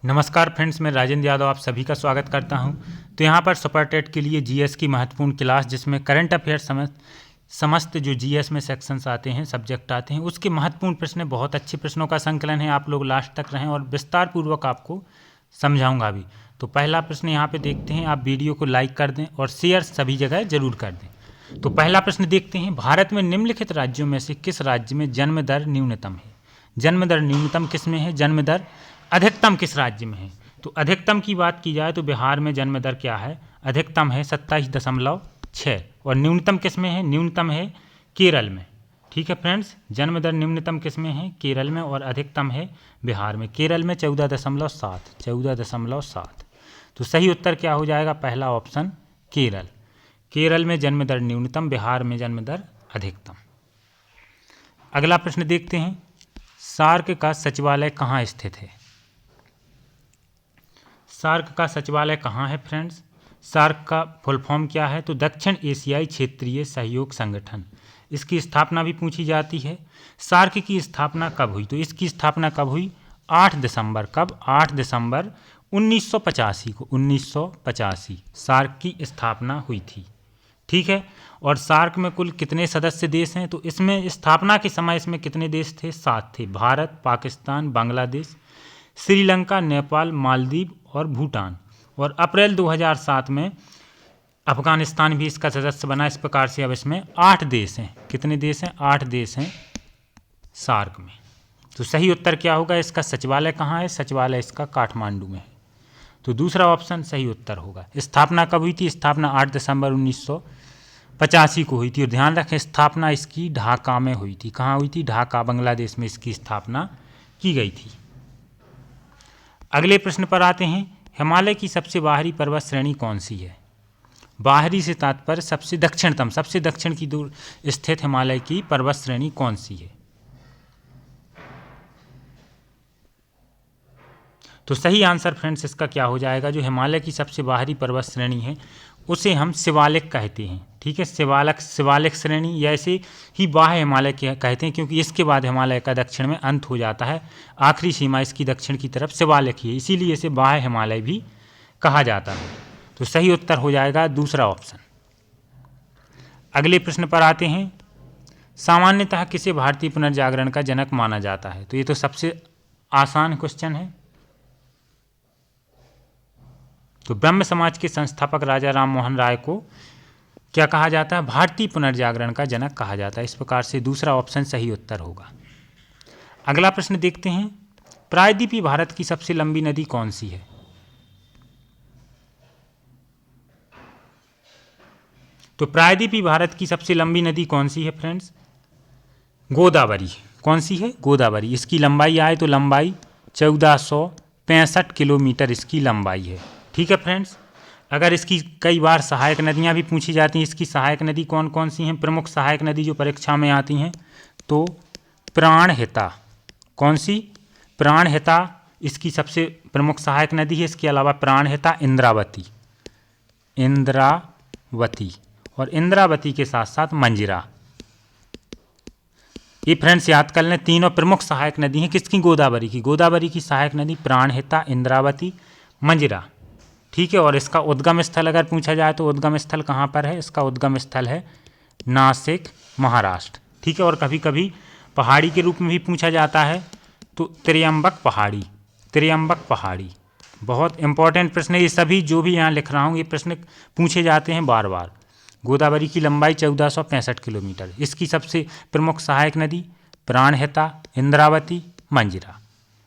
नमस्कार फ्रेंड्स, मैं राजेंद्र यादव आप सभी का स्वागत करता हूं। तो यहां पर सुपर टेट के लिए जीएस की महत्वपूर्ण क्लास, जिसमें करंट अफेयर्स समस्त जो जीएस में सेक्शंस आते हैं, सब्जेक्ट आते हैं, उसके महत्वपूर्ण प्रश्न, बहुत अच्छे प्रश्नों का संकलन है। आप लोग लास्ट तक रहें और विस्तार पूर्वक आपको समझाऊंगा भी। तो पहला प्रश्न यहाँ पे देखते हैं। आप वीडियो को लाइक कर दें और शेयर सभी जगह जरूर कर दें। तो पहला प्रश्न देखते हैं, भारत में निम्नलिखित राज्यों में से किस राज्य में जन्म दर न्यूनतम है? जन्म दर न्यूनतम किस में है? जन्म दर अधिकतम किस राज्य में है? तो अधिकतम की बात की जाए तो बिहार में जन्म दर क्या है? अधिकतम है 27.6। और न्यूनतम किस में है? न्यूनतम है केरल में। ठीक है फ्रेंड्स, जन्म दर न्यूनतम किस में है? केरल में। और अधिकतम है बिहार में। केरल में 14.7। 14.7। तो सही उत्तर क्या हो जाएगा? पहला ऑप्शन केरल। केरल में जन्म दर न्यूनतम, बिहार में जन्म दर अधिकतम। अगला प्रश्न देखते हैं, सार्क का सचिवालय कहाँ स्थित है? सार्क का सचिवालय कहाँ है फ्रेंड्स? सार्क का फुल फॉर्म क्या है? तो दक्षिण एशियाई क्षेत्रीय सहयोग संगठन। इसकी स्थापना भी पूछी जाती है। सार्क की स्थापना कब हुई? तो इसकी स्थापना कब हुई? 8 दिसंबर। कब? 8 दिसंबर 1985 को। 1985 सार्क की स्थापना हुई थी। ठीक है। और सार्क में कुल कितने सदस्य देश हैं? तो इसमें स्थापना के समय इसमें कितने देश थे? 7 थे। भारत, पाकिस्तान, बांग्लादेश, श्रीलंका, नेपाल, मालदीव और भूटान। और अप्रैल 2007 में अफगानिस्तान भी इसका सदस्य बना। इस प्रकार से अब इसमें 8 देश हैं। कितने देश हैं? 8 देश हैं सार्क में। तो सही उत्तर क्या होगा? इसका सचिवालय कहाँ है? सचिवालय इसका काठमांडू में है। तो दूसरा ऑप्शन सही उत्तर होगा। स्थापना कब हुई थी? स्थापना 8 दिसंबर 1985 को हुई थी। और ध्यान रखें, स्थापना इसकी ढाका में हुई थी। कहाँ हुई थी? ढाका, बांग्लादेश में इसकी स्थापना की गई थी। अगले प्रश्न पर आते हैं, हिमालय की सबसे बाहरी पर्वत श्रेणी कौन सी है? बाहरी से तात्पर्य सबसे दक्षिणतम, सबसे दक्षिण की दूर स्थित हिमालय की पर्वत श्रेणी कौन सी है? तो सही आंसर फ्रेंड्स इसका क्या हो जाएगा? जो हिमालय की सबसे बाहरी पर्वत श्रेणी है उसे हम शिवालिक कहते हैं। ठीक है, शिवालिक श्रेणी, या ऐसे ही बाह्य हिमालय कहते हैं, क्योंकि इसके बाद हिमालय का दक्षिण में अंत हो जाता है। आखिरी सीमा इसकी दक्षिण की तरफ शिवालिक ही है, इसीलिए इसे बाह्य हिमालय भी कहा जाता है। तो सही उत्तर हो जाएगा दूसरा ऑप्शन। अगले प्रश्न पर आते हैं, सामान्यतः किसे भारतीय पुनर्जागरण का जनक माना जाता है? तो ये तो सबसे आसान क्वेश्चन है। तो ब्रह्म समाज के संस्थापक राजा राम मोहन राय को क्या कहा जाता है? भारतीय पुनर्जागरण का जनक कहा जाता है। इस प्रकार से दूसरा ऑप्शन सही उत्तर होगा। अगला प्रश्न देखते हैं, प्रायद्वीपीय भारत की सबसे लंबी नदी कौन सी है? तो प्रायद्वीपीय भारत की सबसे लंबी नदी कौन सी है फ्रेंड्स? गोदावरी। कौन सी है? गोदावरी। इसकी लंबाई आए तो लंबाई 1465 किलोमीटर इसकी लंबाई है। ठीक है फ्रेंड्स। अगर इसकी कई बार सहायक नदियां भी पूछी जाती हैं, इसकी सहायक नदी कौन कौन सी हैं? प्रमुख सहायक नदी जो परीक्षा में आती हैं, तो प्राणहिता। कौन सी? प्राणहिता इसकी सबसे प्रमुख सहायक नदी है। इसके अलावा प्राणहिता, इंद्रावती, इंद्रावती और इंद्रावती के साथ साथ मंजिरा। ये फ्रेंड्स याद कर लें, तीनों प्रमुख सहायक नदी हैं किसकी? गोदावरी की। गोदावरी की सहायक नदी प्राणहिता, इंद्रावती, मंजिरा। ठीक है। और इसका उद्गम स्थल अगर पूछा जाए तो उद्गम स्थल कहाँ पर है? इसका उद्गम स्थल है नासिक, महाराष्ट्र। ठीक है। और कभी कभी पहाड़ी के रूप में भी पूछा जाता है, तो त्र्यंबक पहाड़ी। त्र्यंबक पहाड़ी बहुत इंपॉर्टेंट प्रश्न है। ये सभी जो भी यहाँ लिख रहा हूँ ये प्रश्न पूछे जाते हैं बार बार। गोदावरी की लंबाई 1465 किलोमीटर। इसकी सबसे प्रमुख सहायक नदी प्राणहिता, इंद्रावती, मंजिरा।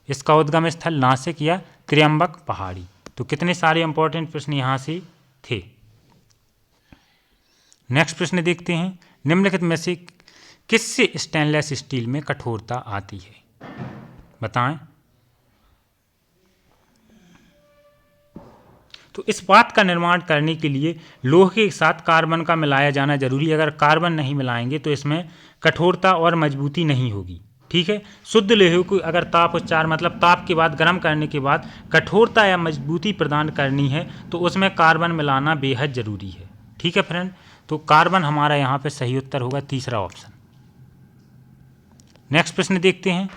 इसका उद्गम स्थल नासिक या त्र्यंबक पहाड़ी। तो कितने सारे इंपॉर्टेंट प्रश्न यहाँ से थे। नेक्स्ट प्रश्न देखते हैं, निम्नलिखित में से किससे स्टेनलेस स्टील में कठोरता आती है? बताएं। तो इस्पात का निर्माण करने के लिए लोहे के साथ कार्बन का मिलाया जाना जरूरी है। अगर कार्बन नहीं मिलाएंगे तो इसमें कठोरता और मजबूती नहीं होगी। ठीक है। शुद्ध लोहे को अगर ताप उच्चार मतलब ताप के बाद गर्म करने के बाद कठोरता या मजबूती प्रदान करनी है तो उसमें कार्बन मिलाना बेहद जरूरी है। ठीक है फ्रेंड। तो कार्बन हमारा यहाँ पे सही उत्तर होगा, तीसरा ऑप्शन। नेक्स्ट प्रश्न देखते हैं,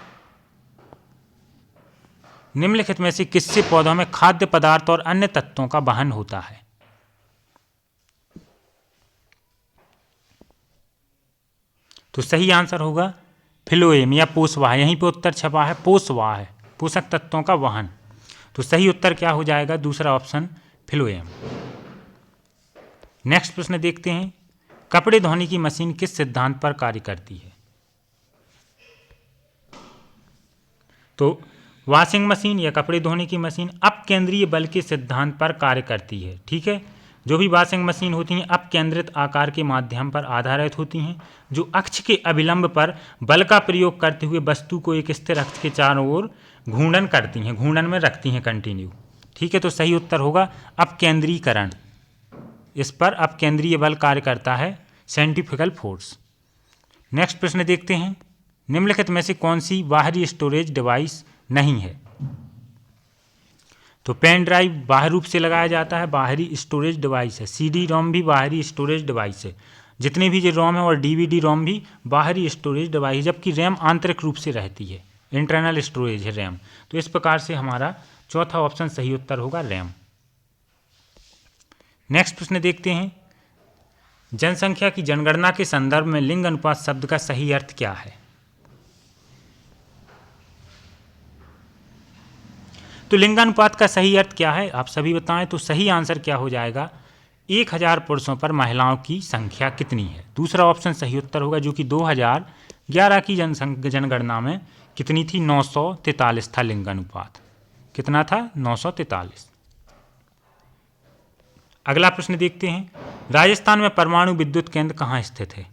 निम्नलिखित में से किससे पौधों में खाद्य पदार्थ और अन्य तत्वों का वहन होता है? तो सही आंसर होगा फिलोएम या पोषवाह। यहीं पे उत्तर छपा है पोषवाह, पोषक तत्वों का वहन। तो सही उत्तर क्या हो जाएगा? दूसरा ऑप्शन फिलोएम। नेक्स्ट प्रश्न देखते हैं, कपड़े धोने की मशीन किस सिद्धांत पर कार्य करती है? तो वॉशिंग मशीन या कपड़े धोने की मशीन अपकेंद्रीय बल के सिद्धांत पर कार्य करती है। ठीक है, जो भी वॉशिंग मशीन होती हैं अपकेंद्रित आकार के माध्यम पर आधारित होती हैं, जो अक्ष के अभिलंब पर बल का प्रयोग करते हुए वस्तु को एक स्थिर अक्ष के चारों ओर घूर्णन करती हैं, घूर्णन में रखती हैं कंटिन्यू। ठीक है, तो सही उत्तर होगा अपकेंद्रीकरण। इस पर अपकेंद्रीय बल कार्य करता है, सेंट्रीफ्यूगल फोर्स। नेक्स्ट प्रश्न देखते हैं, निम्नलिखित में से कौन सी बाहरी स्टोरेज डिवाइस नहीं है? तो पेन ड्राइव बाहरी रूप से लगाया जाता है, बाहरी स्टोरेज डिवाइस है। सीडी रोम भी बाहरी स्टोरेज डिवाइस है। जितने भी जो रोम है और डीवीडी रोम भी बाहरी स्टोरेज डिवाइस, जबकि रैम आंतरिक रूप से रहती है, इंटरनल स्टोरेज है रैम। तो इस प्रकार से हमारा चौथा ऑप्शन सही उत्तर होगा रैम। नेक्स्ट प्रश्न देखते हैं, जनसंख्या की जनगणना के संदर्भ में लिंग अनुपात शब्द का सही अर्थ क्या है? तो लिंगानुपात का सही अर्थ क्या है आप सभी बताएं। तो सही आंसर क्या हो जाएगा? 1000 पुरुषों पर महिलाओं की संख्या कितनी है? दूसरा ऑप्शन सही उत्तर होगा, जो कि 2011 की जनगणना में कितनी थी? 943 था लिंगानुपात। कितना था? 943। अगला प्रश्न देखते हैं, राजस्थान में परमाणु विद्युत केंद्र कहाँ स्थित है?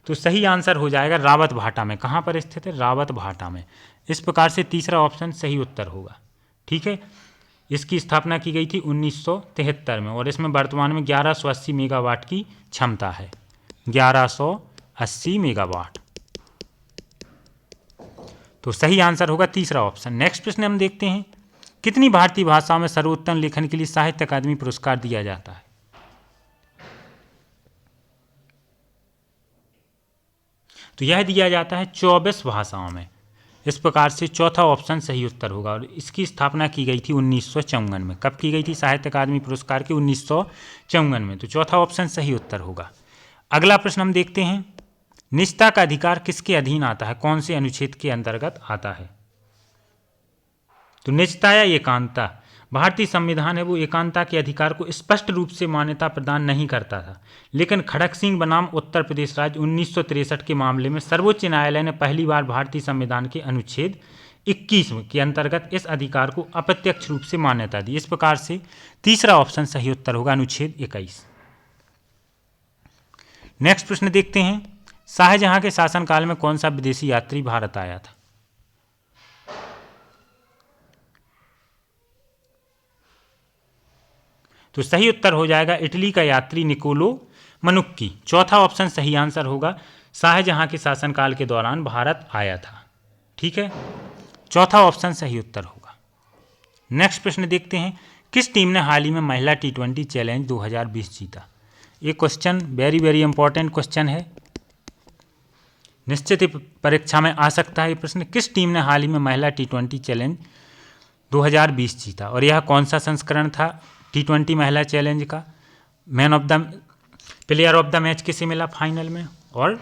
तो सही आंसर हो जाएगा रावत भाटा में। कहाँ पर स्थित है? रावत भाटा में। इस प्रकार से तीसरा ऑप्शन सही उत्तर होगा। ठीक है, इसकी स्थापना की गई थी 1973 में और इसमें वर्तमान में 1180 मेगावाट की क्षमता है। 1180 मेगावाट। तो सही आंसर होगा तीसरा ऑप्शन। नेक्स्ट प्रश्न हम देखते हैं, कितनी भारतीय भाषाओं में सर्वोत्तम लेखन के लिए साहित्य अकादमी पुरस्कार दिया जाता है? तो यह दिया जाता है 24 भाषाओं में। इस प्रकार से चौथा ऑप्शन सही उत्तर होगा और इसकी स्थापना की गई थी 1954 में। कब की गई थी साहित्य अकादमी पुरस्कार की? 1954 में। तो चौथा ऑप्शन सही उत्तर होगा। अगला प्रश्न हम देखते हैं, निजता का अधिकार किसके अधीन आता है? कौन से अनुच्छेद के अंतर्गत आता है? तो निजता या एकांता, भारतीय संविधान है वो एकांता के अधिकार को स्पष्ट रूप से मान्यता प्रदान नहीं करता था, लेकिन खड़क सिंह बनाम उत्तर प्रदेश राज्य 1963 के मामले में सर्वोच्च न्यायालय ने पहली बार भारतीय संविधान के अनुच्छेद 21 के अंतर्गत इस अधिकार को अप्रत्यक्ष रूप से मान्यता दी। इस प्रकार से तीसरा ऑप्शन सही उत्तर होगा, अनुच्छेद 21। नेक्स्ट प्रश्न देखते हैं, शाहजहां के शासनकाल में कौन सा विदेशी यात्री भारत आया था? तो सही उत्तर हो जाएगा इटली का यात्री निकोलो मनुक्की। चौथा ऑप्शन सही आंसर होगा, शाहजहां के शासनकाल के दौरान भारत आया था। ठीक है, चौथा ऑप्शन सही उत्तर होगा। नेक्स्ट प्रश्न देखते हैं, किस टीम ने हाल ही में महिला T20 चैलेंज 2020 जीता? ये question very very important question है, निश्चित ही परीक्षा में आ सकता है ये प्रश्न। किस टीम ने हाल ही में महिला T20 चैलेंज 2020 जीता और यह कौन सा संस्करण था T20 महिला चैलेंज का? प्लेयर ऑफ द मैच किसे मिला फाइनल में और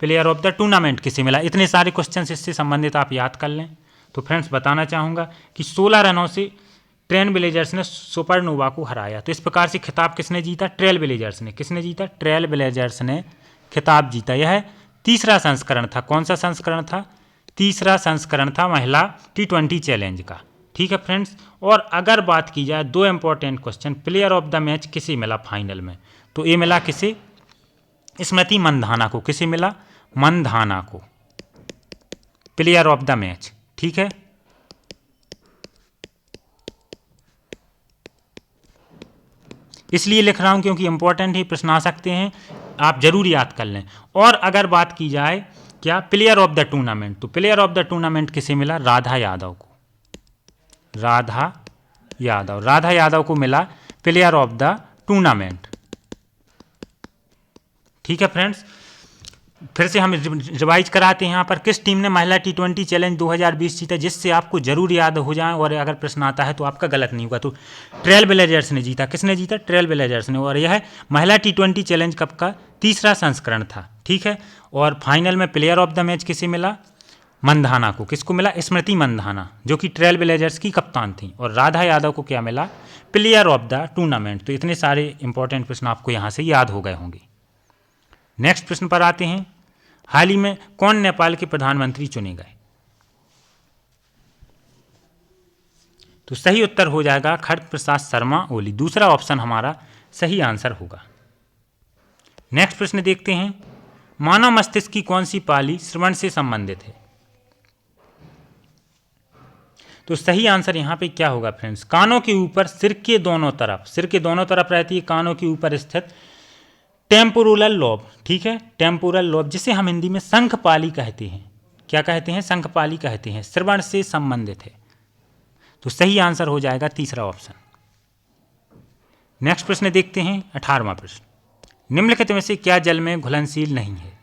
प्लेयर ऑफ द टूर्नामेंट किसे मिला? इतने सारे क्वेश्चंस इससे संबंधित आप याद कर लें। तो फ्रेंड्स बताना चाहूँगा कि 16 रनों से ट्रेल ब्लेजर्स ने सुपरनोवा को हराया। तो इस प्रकार से खिताब किसने जीता? ट्रेल ब्लेजर्स ने। किसने जीता? ट्रेल ब्लेजर्स ने खिताब जीता। यह तीसरा संस्करण था। कौन सा संस्करण था? तीसरा संस्करण था महिला T20 चैलेंज का। ठीक है फ्रेंड्स, और अगर बात की जाए दो important question, player of the match किसे मिला फाइनल में? तो ये मिला किसे? स्मृति मंधाना को। किसे मिला? मंधाना को प्लेयर ऑफ द मैच। ठीक है, इसलिए लिख रहा हूं क्योंकि इंपॉर्टेंट ही प्रश्न आ सकते हैं, आप जरूर याद कर लें। और अगर बात की जाए क्या प्लेयर ऑफ द टूर्नामेंट, तो प्लेयर ऑफ द टूर्नामेंट किसे मिला? राधा यादव को। राधा यादव को मिला प्लेयर ऑफ द टूर्नामेंट। ठीक है फ्रेंड्स, फिर से हम रिवाइज कराते हैं यहाँ पर, किस टीम ने महिला T20 चैलेंज 2020 जीता, जिससे आपको जरूर याद हो जाए और अगर प्रश्न आता है तो आपका गलत नहीं होगा। तो ट्रेल ब्लेजर्स ने जीता। किसने जीता? ट्रेल ब्लेजर्स ने। और यह महिला T20 चैलेंज कप का तीसरा संस्करण था, ठीक है। और फाइनल में प्लेयर ऑफ द मैच किसे मिला? मंधाना को। किसको मिला? स्मृति मंधाना, जो कि ट्रेल ब्लेजर्स की कप्तान थी। और राधा यादव को क्या मिला? Player of the tournament. तो इतने सारे इंपॉर्टेंट प्रश्न आपको यहाँ से याद हो गए होंगे। नेक्स्ट प्रश्न पर आते हैं, हाल ही में कौन नेपाल के प्रधानमंत्री चुने गए? तो सही उत्तर हो जाएगा खड़ग प्रसाद शर्मा ओली। दूसरा ऑप्शन हमारा सही आंसर होगा। नेक्स्ट प्रश्न देखते हैं, मानव मस्तिष्क की कौन सी पाली श्रवण से संबंधित है? तो सही आंसर यहाँ पे क्या होगा फ्रेंड्स? कानों के ऊपर सिर के दोनों तरफ रहती है कानों के ऊपर स्थित टेम्पोरल लॉब, ठीक है। टेम्पोरल लॉब, जिसे हम हिंदी में शंखपाली कहते हैं। क्या कहते हैं? शंखपाली कहते हैं। श्रवण से संबंधित है। तो सही आंसर हो जाएगा तीसरा ऑप्शन। नेक्स्ट प्रश्न देखते हैं, 18वां प्रश्न, निम्नलिखित में से क्या जल में घुलनशील नहीं है?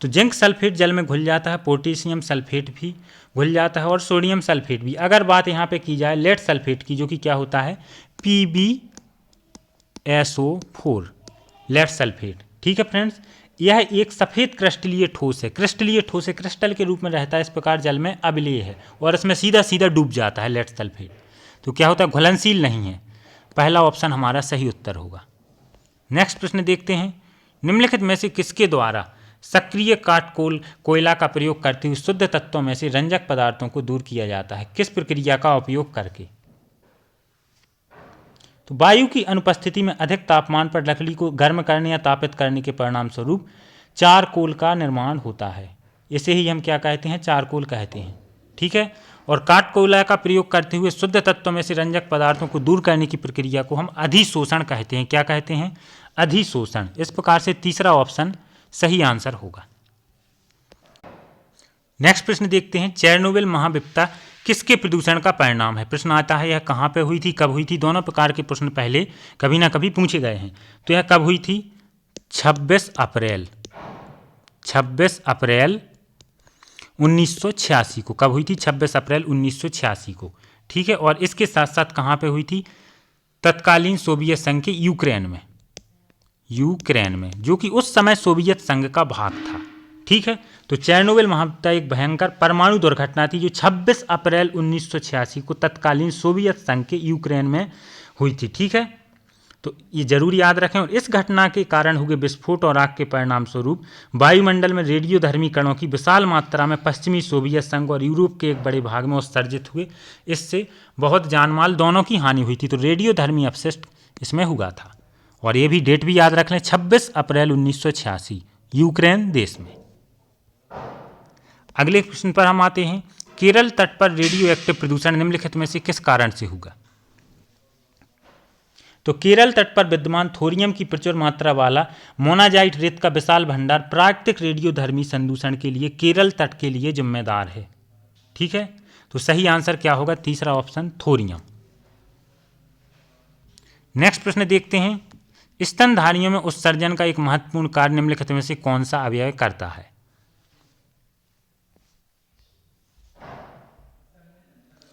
तो जिंक सल्फेट जल में घुल जाता है, पोटेशियम सल्फेट भी घुल जाता है और सोडियम सल्फेट भी। अगर बात यहाँ पे की जाए लेड सल्फेट की, जो कि क्या होता है? PbSO4 लेड सल्फेट, ठीक है फ्रेंड्स। यह एक सफ़ेद क्रिस्टलीय ठोस है। क्रिस्टल के रूप में रहता है, इस प्रकार जल में अम्लीय है और इसमें सीधा सीधा डूब जाता है लेड सल्फेट। तो क्या होता है? घुलनशील नहीं है। पहला ऑप्शन हमारा सही उत्तर होगा। नेक्स्ट प्रश्न देखते हैं, निम्नलिखित में से किसके द्वारा सक्रिय काट कोयला का प्रयोग करते हुए शुद्ध तत्वों में से रंजक पदार्थों को दूर किया जाता है? किस प्रक्रिया का उपयोग करके? तो वायु की अनुपस्थिति में अधिक तापमान पर लकड़ी को गर्म करने या तापित करने के परिणाम स्वरूप चारकोल का निर्माण होता है। इसे ही हम क्या कहते हैं? चारकोल कहते हैं, ठीक है। और काट कोयला का प्रयोग करते हुए शुद्ध तत्वों में से रंजक पदार्थों को दूर करने की प्रक्रिया को हम अधिशोषण कहते हैं। क्या कहते हैं? अधिशोषण। इस प्रकार से तीसरा ऑप्शन सही आंसर होगा। नेक्स्ट प्रश्न देखते हैं, चेरनोबिल महाविपत्ति किसके प्रदूषण का परिणाम है? प्रश्न आता है यह कहाँ पे हुई थी, कब हुई थी? दोनों प्रकार के प्रश्न पहले कभी ना कभी पूछे गए हैं। तो यह कब हुई थी? 26 अप्रैल 1986 को। कब हुई थी? 26 अप्रैल 1986 को, ठीक है। और इसके साथ साथ कहाँ पे हुई थी? तत्कालीन सोवियत संघ के यूक्रेन में, जो कि उस समय सोवियत संघ का भाग था, ठीक है। तो चेरनोबिल महाविपत्ति एक भयंकर परमाणु दुर्घटना थी जो 26 अप्रैल 1986 को तत्कालीन सोवियत संघ के यूक्रेन में हुई थी, ठीक है। तो ये जरूर याद रखें। और इस घटना के कारण हुए विस्फोट और आग के परिणाम स्वरूप वायुमंडल में रेडियोधर्मी कणों की विशाल मात्रा में पश्चिमी सोवियत संघ और यूरोप के एक बड़े भाग में उत्सर्जित हुए। इससे बहुत जानमाल दोनों की हानि हुई थी। तो रेडियोधर्मी अपशिष्ट इसमें हुआ था। और ये भी डेट भी याद रख लें, 26 अप्रैल 1986, यूक्रेन देश में। अगले प्रश्न पर हम आते हैं, केरल तट पर रेडियो एक्टिव प्रदूषण निम्नलिखित में से किस कारण से होगा? तो केरल तट पर विद्यमान थोरियम की प्रचुर मात्रा वाला मोनाजाइट रेत का विशाल भंडार प्राकृतिक रेडियोधर्मी संदूषण के लिए केरल तट के लिए जिम्मेदार है, ठीक है। तो सही आंसर क्या होगा? तीसरा ऑप्शन थोरियम। नेक्स्ट प्रश्न देखते हैं, स्तनधारियों में उत्सर्जन का एक महत्वपूर्ण कार्य निम्नलिखित में से कौन सा अवयव करता है?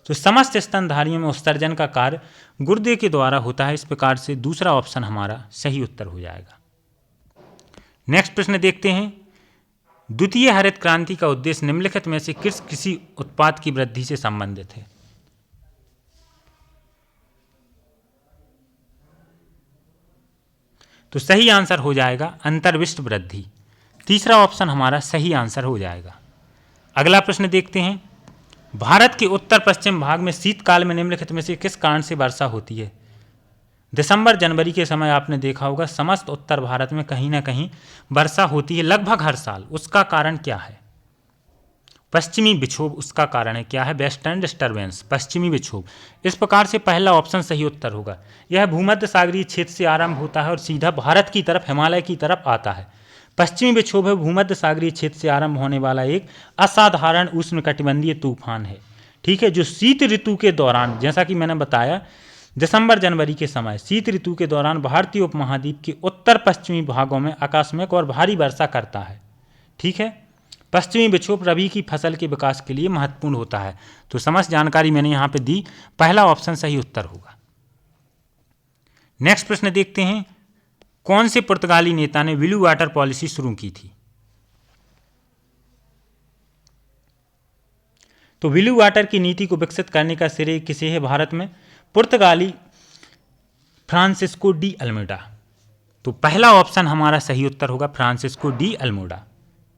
तो समस्त स्तनधारियों में उत्सर्जन का कार्य गुर्दे के द्वारा होता है। इस प्रकार से दूसरा ऑप्शन हमारा सही उत्तर हो जाएगा। नेक्स्ट प्रश्न देखते हैं, द्वितीय हरित क्रांति का उद्देश्य निम्नलिखित में से किस कृषि उत्पाद की वृद्धि से संबंधित है? तो सही आंसर हो जाएगा अंतर्विष्ट वृद्धि। तीसरा ऑप्शन हमारा सही आंसर हो जाएगा। अगला प्रश्न देखते हैं, भारत के उत्तर पश्चिम भाग में शीतकाल में निम्नलिखित में से किस कारण से वर्षा होती है? दिसंबर जनवरी के समय आपने देखा होगा समस्त उत्तर भारत में कहीं ना कहीं वर्षा होती है लगभग हर साल। उसका कारण क्या है? पश्चिमी विक्षोभ उसका कारण है। क्या है? वेस्टर्न डिस्टर्बेंस, पश्चिमी विक्षोभ। इस प्रकार से पहला ऑप्शन सही उत्तर होगा। यह भूमध्य सागरीय क्षेत्र से आरंभ होता है और सीधा भारत की तरफ, हिमालय की तरफ आता है। पश्चिमी विक्षोभ है भूमध्य सागरीय क्षेत्र से आरंभ होने वाला एक असाधारण उष्णकटिबंधीय तूफान है, ठीक है, जो शीत ऋतु के दौरान, जैसा कि मैंने बताया दिसंबर जनवरी के समय शीत ऋतु के दौरान भारतीय उपमहाद्वीप के उत्तर पश्चिमी भागों में आकस्मिक और भारी वर्षा करता है। ठीक है, पश्चिमी विक्षोभ रबी की फसल के विकास के लिए महत्वपूर्ण होता है। तो समस्त जानकारी मैंने यहाँ पे दी, पहला ऑप्शन सही उत्तर होगा। नेक्स्ट प्रश्न देखते हैं, कौन से पुर्तगाली नेता ने ब्लू वाटर पॉलिसी शुरू की थी? तो ब्लू वाटर की नीति को विकसित करने का श्रेय किसे है भारत में? पुर्तगाली फ्रांसिस्को डी अल्मेडा। तो पहला ऑप्शन हमारा सही उत्तर होगा, फ्रांसिस्को डी अल्मेडा।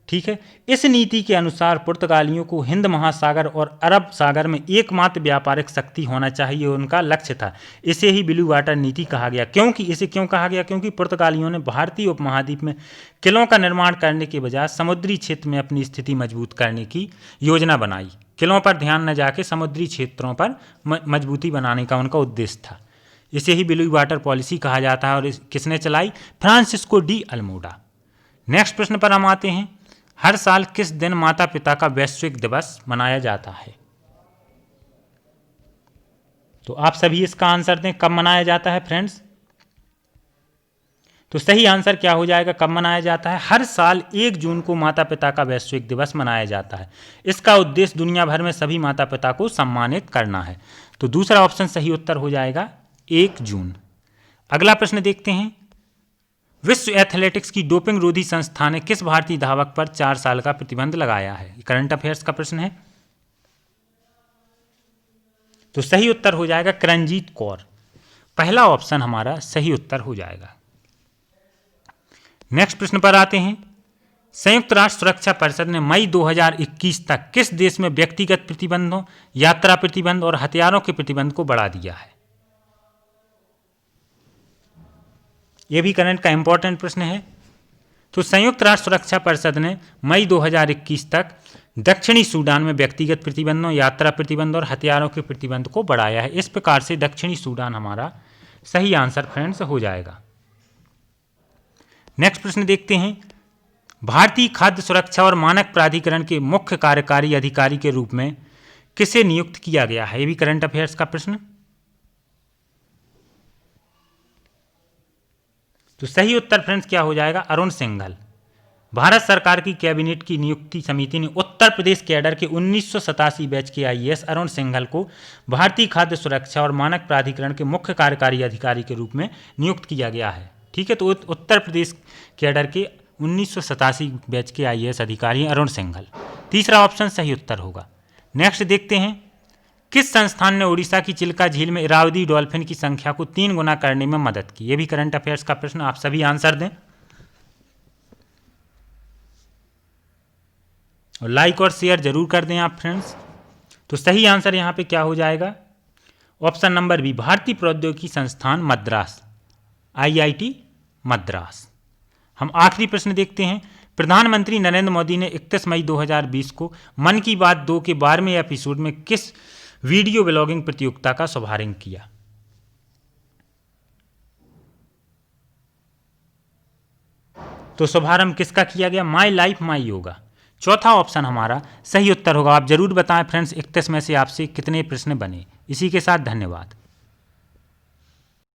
ठीक है, इस नीति के अनुसार पुर्तगालियों को हिंद महासागर और अरब सागर में एकमात्र व्यापारिक शक्ति होना चाहिए, उनका लक्ष्य था। इसे ही ब्लू वाटर नीति कहा गया। इसे क्यों कहा गया? क्योंकि पुर्तगालियों ने भारतीय उपमहाद्वीप में किलों का निर्माण करने के बजाय समुद्री क्षेत्र में अपनी स्थिति मजबूत करने की योजना बनाई। किलों पर ध्यान न जाके समुद्री क्षेत्रों पर मजबूती बनाने का उनका उद्देश्य था। इसे ही ब्लू वाटर पॉलिसी कहा जाता है और किसने चलाई? Francisco de Almeida. नेक्स्ट प्रश्न पर हम आते हैं, हर साल किस दिन माता पिता का वैश्विक दिवस मनाया जाता है? तो आप सभी इसका आंसर दें, कब मनाया जाता है फ्रेंड्स? तो सही आंसर क्या हो जाएगा, कब मनाया जाता है? हर साल 1 जून को माता पिता का वैश्विक दिवस मनाया जाता है। इसका उद्देश्य दुनिया भर में सभी माता पिता को सम्मानित करना है। तो दूसरा ऑप्शन सही उत्तर हो जाएगा 1 जून। अगला प्रश्न देखते हैं, विश्व एथलेटिक्स की डोपिंग रोधी संस्था ने किस भारतीय धावक पर 4 साल का प्रतिबंध लगाया है? करंट अफेयर्स का प्रश्न है। तो सही उत्तर हो जाएगा किरणजीत कौर। पहला ऑप्शन हमारा सही उत्तर हो जाएगा। नेक्स्ट प्रश्न पर आते हैं, संयुक्त राष्ट्र सुरक्षा परिषद ने मई 2021 तक किस देश में व्यक्तिगत प्रतिबंधों, यात्रा प्रतिबंध और हथियारों के प्रतिबंध को बढ़ा दिया है? यह भी करंट का इंपॉर्टेंट प्रश्न है। तो संयुक्त राष्ट्र सुरक्षा परिषद ने मई 2021 तक दक्षिणी सूडान में व्यक्तिगत प्रतिबंधों, यात्रा प्रतिबंध और हथियारों के प्रतिबंध को बढ़ाया है। इस प्रकार से दक्षिणी सूडान हमारा सही आंसर फ्रेंड्स हो जाएगा। नेक्स्ट प्रश्न देखते हैं, भारतीय खाद्य सुरक्षा और मानक प्राधिकरण के मुख्य कार्यकारी अधिकारी के रूप में किसे नियुक्त किया गया है? यह भी करंट अफेयर्स का प्रश्न। तो सही उत्तर फ्रेंड्स क्या हो जाएगा? अरुण सिंघल। भारत सरकार की कैबिनेट की नियुक्ति समिति ने उत्तर प्रदेश कैडर के 1987 बैच के आईएएस अरुण सिंघल को भारतीय खाद्य सुरक्षा और मानक प्राधिकरण के मुख्य कार्यकारी अधिकारी के रूप में नियुक्त किया गया है। ठीक है, तो उत्तर प्रदेश कैडर के 1987 बैच के आईएएस अधिकारी अरुण सिंघल। तीसरा ऑप्शन सही उत्तर होगा। नेक्स्ट देखते हैं, किस संस्थान ने उड़ीसा की चिल्का झील में इरावदी डॉल्फिन की संख्या को 3 गुना करने में मदद की? यह भी करंट अफेयर्स का प्रश्न, आप सभी आंसर दें और लाइक और शेयर जरूर कर दें आप फ्रेंड्स। तो सही आंसर यहाँ पे क्या हो जाएगा? ऑप्शन नंबर बी, भारतीय प्रौद्योगिकी संस्थान मद्रास, IIT मद्रास। हम आखिरी प्रश्न देखते हैं, प्रधानमंत्री नरेंद्र मोदी ने 31 मई 2020 को मन की बात 2 के 12वें एपिसोड में किस वीडियो ब्लॉगिंग प्रतियोगिता का शुभारंभ किया? तो शुभारंभ किसका किया गया? My life my yoga. चौथा ऑप्शन हमारा सही उत्तर होगा। आप जरूर बताएं फ्रेंड्स 31 में से आपसे कितने प्रश्न बने। इसी के साथ धन्यवाद।